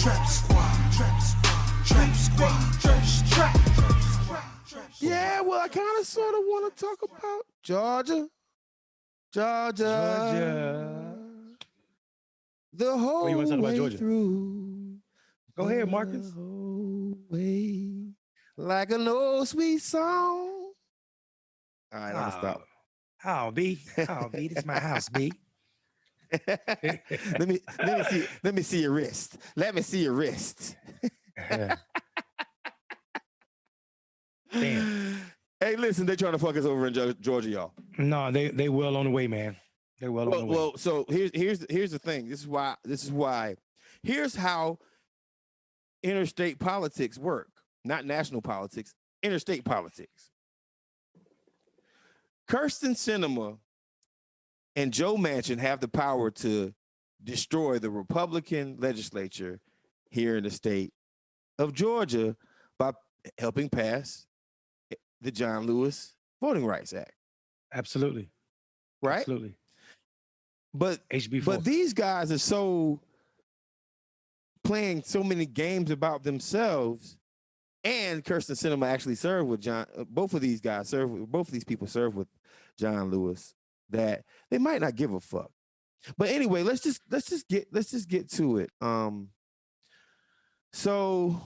Trap Squad, Trap Squad, Trap Squad, Trap. Yeah, well, I kind of sort of want to talk about Georgia. The whole you want to talk about way Georgia? through. Go ahead, Marcus. The whole way, like an old sweet song. All right, I'm gonna stop. How B? How B? This is my house, B. let me see your wrist. Let me see your wrist. Damn. Hey, listen, they're trying to fuck us over in Georgia, y'all. No, they well on the way, man. They're well on the way. Well, so here's the thing. This is why. Here's how interstate politics work. Not national politics, interstate politics. Kirsten Sinema and Joe Manchin have the power to destroy the Republican legislature here in the state of Georgia by helping pass the John Lewis Voting Rights Act. Absolutely. Right? Absolutely. But these guys are so playing so many games about themselves, and Kirsten Sinema actually served with John. Both of these people served with John Lewis, that they might not give a fuck. But anyway, let's just get to it. So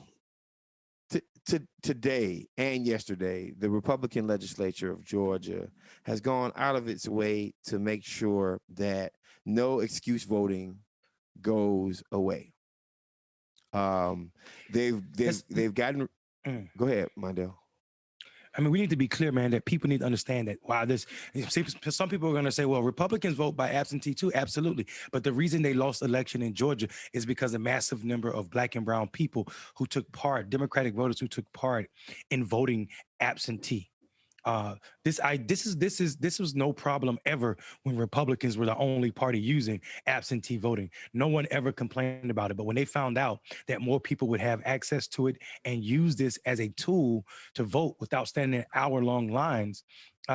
today and yesterday, the Republican legislature of Georgia has gone out of its way to make sure that no excuse voting goes away. They've gotten. Go ahead, Mondale. I mean, we need to be clear, man, that people need to understand that, wow, some people are going to say, well, Republicans vote by absentee too. Absolutely. But the reason they lost election in Georgia is because a massive number of Black and brown people who took part, Democratic voters who took part in voting absentee. This was no problem ever when Republicans were the only party using absentee voting. No one ever complained about it. But when they found out that more people would have access to it and use this as a tool to vote without standing in hour-long lines,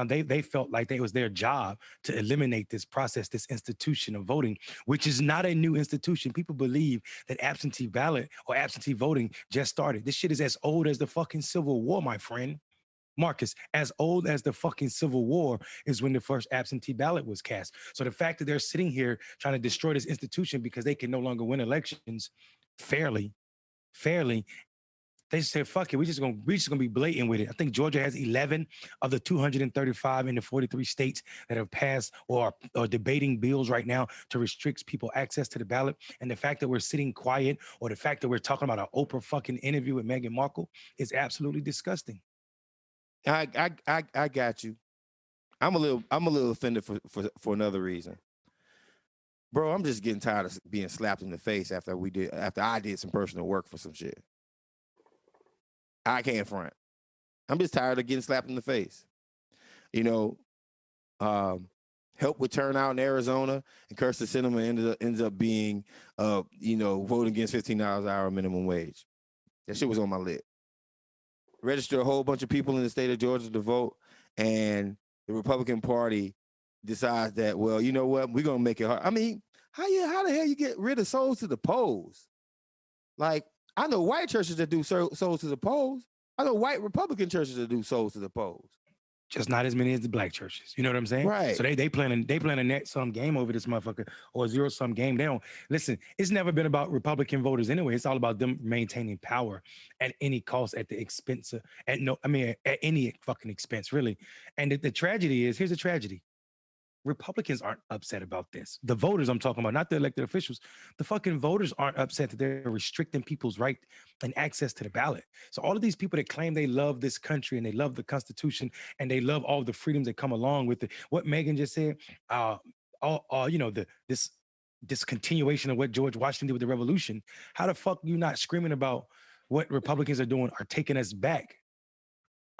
they felt like it was their job to eliminate this process, this institution of voting, which is not a new institution. People believe that absentee ballot or absentee voting just started. This shit is as old as the fucking Civil War, my friend. Marcus, as old as the fucking Civil War is when the first absentee ballot was cast. So the fact that they're sitting here trying to destroy this institution because they can no longer win elections fairly, they said, fuck it, we're just gonna be blatant with it. I think Georgia has 11 of the 235 in the 43 states that have passed or are debating bills right now to restrict people access to the ballot. And the fact that we're sitting quiet, or the fact that we're talking about an Oprah fucking interview with Meghan Markle, is absolutely disgusting. I got you. I'm a little offended for another reason. Bro, I'm just getting tired of being slapped in the face after I did some personal work for some shit. I can't front. I'm just tired of getting slapped in the face. You know, help with turnout in Arizona, and Kirsten Sinema ends up being voting against $15 an hour minimum wage. That shit was on my list. Register a whole bunch of people in the state of Georgia to vote, and the Republican Party decides that, well, you know what, we're gonna make it hard. I mean, how the hell you get rid of souls to the polls? Like, I know white churches that do souls to the polls. I know white Republican churches that do souls to the polls. Just not as many as the Black churches. You know what I'm saying? Right. So they playing a net sum game over this motherfucker, or a zero sum game. They don't listen. It's never been about Republican voters anyway. It's all about them maintaining power at any cost, at the expense of, at any fucking expense, really. And the tragedy is, here's the tragedy. Republicans aren't upset about this. The voters I'm talking about, not the elected officials. The fucking voters aren't upset that they're restricting people's right and access to the ballot. So all of these people that claim they love this country and they love the Constitution and they love all the freedoms that come along with it. What Megan just said, this continuation of what George Washington did with the Revolution. How the fuck you not screaming about what Republicans are doing, are taking us back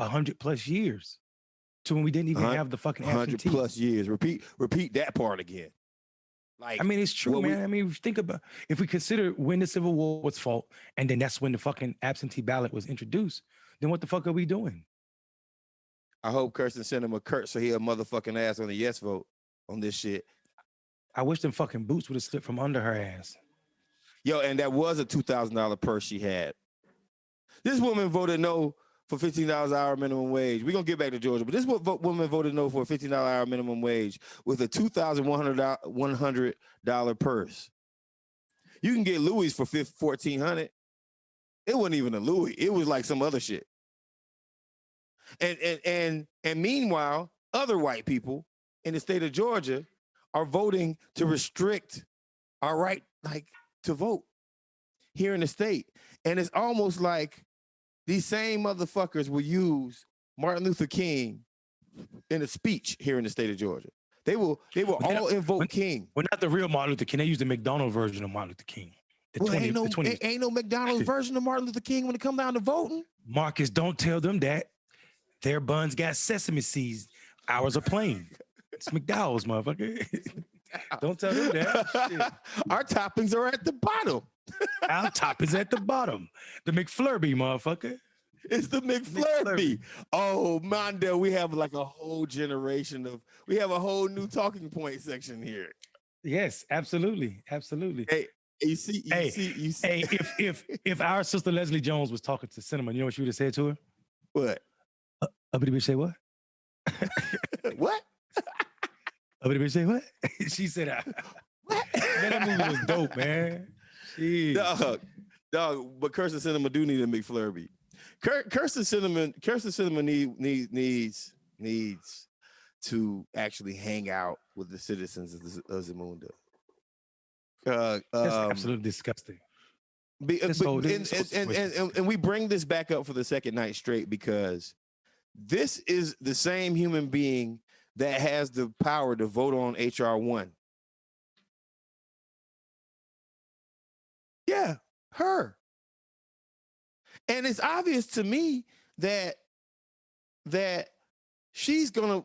100+ years? To when we didn't even have the fucking absentee. 100+ years. Repeat that part again. Like, I mean, it's true, man. I mean, think about, if we consider when the Civil War was fought, and then that's when the fucking absentee ballot was introduced, then what the fuck are we doing? I hope Kirsten Sinema so he a motherfucking ass on the yes vote on this shit. I wish them fucking boots would have slipped from under her ass. Yo, and that was a $2,000 purse she had. This woman voted no for $15 an hour minimum wage. We're going to get back to Georgia, but this woman voted no for a $15 an hour minimum wage with a $2,100 purse. You can get Louis for $1,400. It wasn't even a Louis. It was like some other shit. And meanwhile, other white people in the state of Georgia are voting to restrict our right, like, to vote here in the state. And it's almost like these same motherfuckers will use Martin Luther King in a speech here in the state of Georgia. They will all invoke King. Well, not the real Martin Luther King. They use the McDonald's version of Martin Luther King. Ain't no McDonald's version of Martin Luther King when it comes down to voting. Marcus, don't tell them that. Their buns got sesame seeds. Ours are plain. It's McDowell's, motherfucker. Don't tell them that. Shit. Our toppings are at the bottom. Our top is at the bottom. The McFlurby, motherfucker. It's the McFlurby. Oh, Mondo, we have like a whole generation we have a whole new talking point section here. Yes, absolutely. Absolutely. Hey, you see. Hey, if our sister Leslie Jones was talking to Cinema, you know what she would have said to her? What? Uppity bitch say what? What? Uppity bitch say what? She said, what? Man, that movie was dope, man. Jeez. Dog, but Kirsten Cinema do need a McFlurby. Kirsten Cinema needs to actually hang out with the citizens of Zamunda. That's absolutely disgusting. And we bring this back up for the second night straight because this is the same human being that has the power to vote on HR 1. Yeah, her. And it's obvious to me that she's gonna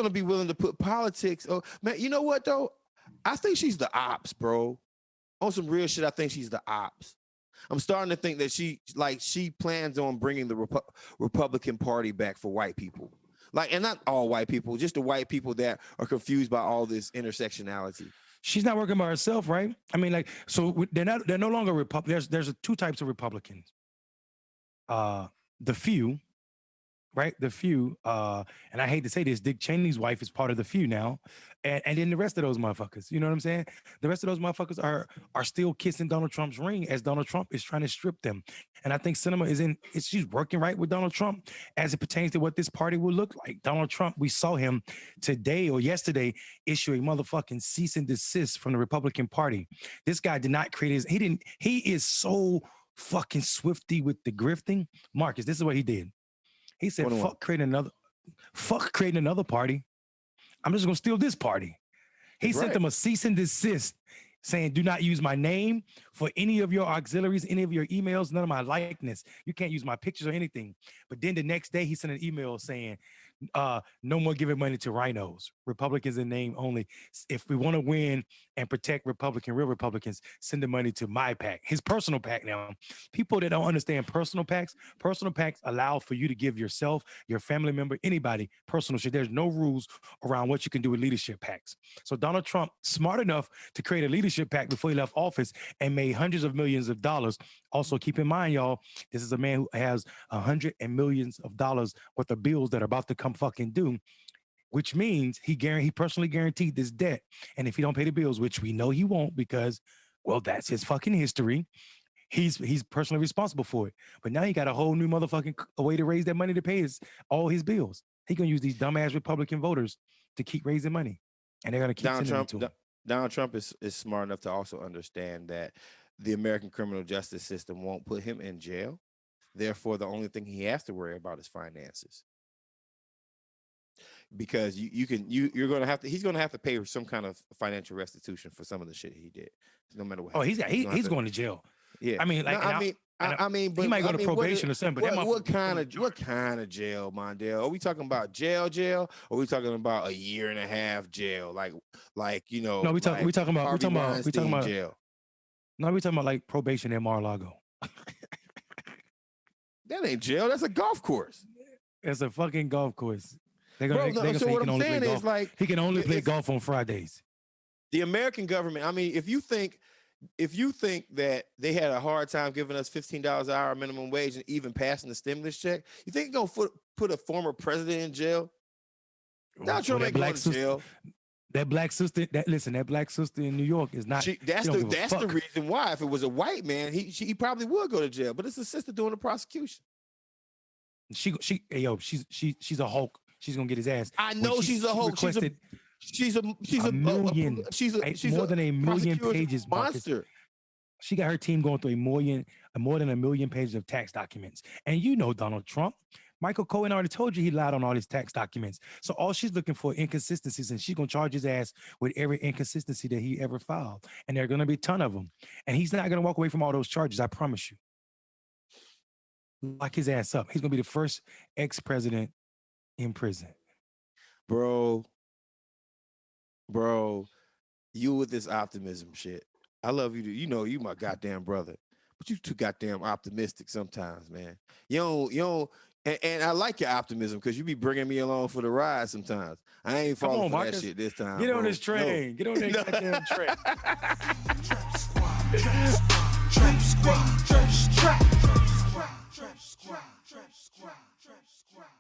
be willing to put politics. Oh man, you know what though? I think she's the ops, bro. On some real shit, I think she's the ops. I'm starting to think that she plans on bringing the Republican Party back for white people. Like, and not all white people, just the white people that are confused by all this intersectionality. She's not working by herself, right? I mean, like, so they're no longer Republicans. There's two types of Republicans. The few, right? The few, and I hate to say this, Dick Cheney's wife is part of the few now, and then the rest of those motherfuckers. You know what I'm saying? The rest of those motherfuckers are still kissing Donald Trump's ring as Donald Trump is trying to strip them. And I think Cinema she's working right with Donald Trump as it pertains to what this party will look like. Donald Trump, we saw him today or yesterday issue a motherfucking cease and desist from the Republican Party. This guy did not create he is so fucking swifty with the grifting. Marcus, this is what he did. He said, fuck creating another party. I'm just gonna steal this party. He sent them a cease and desist saying, do not use my name for any of your auxiliaries, any of your emails, none of my likeness. You can't use my pictures or anything. But then the next day he sent an email saying, no more giving money to rhinos, Republicans in name only. If we want to win and protect real Republicans, send the money to my PAC, his personal PAC. Now, people that don't understand personal PACs allow for you to give yourself, your family member, anybody personal shit. There's no rules around what you can do with leadership PACs. So Donald Trump, smart enough to create a leadership PAC before he left office and made hundreds of millions of dollars. Also, keep in mind, y'all, this is a man who has hundreds of millions of dollars worth of bills that are about to come fucking due, which means he personally guaranteed this debt. And if he don't pay the bills, which we know he won't because, well, that's his fucking history, he's personally responsible for it. But now he got a whole new motherfucking way to raise that money to pay all his bills. He gonna use these dumbass Republican voters to keep raising money. And they're gonna keep sending it to him. Donald Trump is smart enough to also understand that the American criminal justice system won't put him in jail. Therefore, the only thing he has to worry about is finances. Because he's going to have to pay some kind of financial restitution for some of the shit he did, no matter what. Oh, he's going to jail. Yeah, I mean, like, but he might go to probation or something. But what kind of jail, Mondale? Are we talking about jail? Or are we talking about a year and a half jail? Like you know? No, we talking about jail. No, we talking about like probation in Mar-a-Lago. That ain't jail. That's a golf course. It's a fucking golf course. They're so say what I'm saying is, like, he can only play golf on Fridays. The American government. I mean, if you think if you think that they had a hard time giving us $15 an hour minimum wage and even passing the stimulus check, you think you're gonna put a former president in jail? Donald Trump ain't going to jail. That black sister, that black sister in New York is not. That's the reason why. If it was a white man, he probably would go to jail. But it's a sister doing the prosecution. She's a Hulk. She's gonna get his ass. I know she's a Hulk. She's more than a million pages. Monster. She got her team going through more than a million pages of tax documents. And you know Donald Trump. Michael Cohen already told you he lied on all his tax documents. So all she's looking for inconsistencies, and she's gonna charge his ass with every inconsistency that he ever filed. And there are gonna be a ton of them. And he's not gonna walk away from all those charges, I promise you. Lock his ass up. He's gonna be the first ex-president in prison. Bro, you with this optimism shit. I love you. You know you my goddamn brother. But you too goddamn optimistic sometimes, man. You don't. And I like your optimism because you be bringing me along for the ride sometimes. I ain't falling for that shit this time. Get on this train. No. Get on that goddamn train. Trap squad, trap squad, trap squad.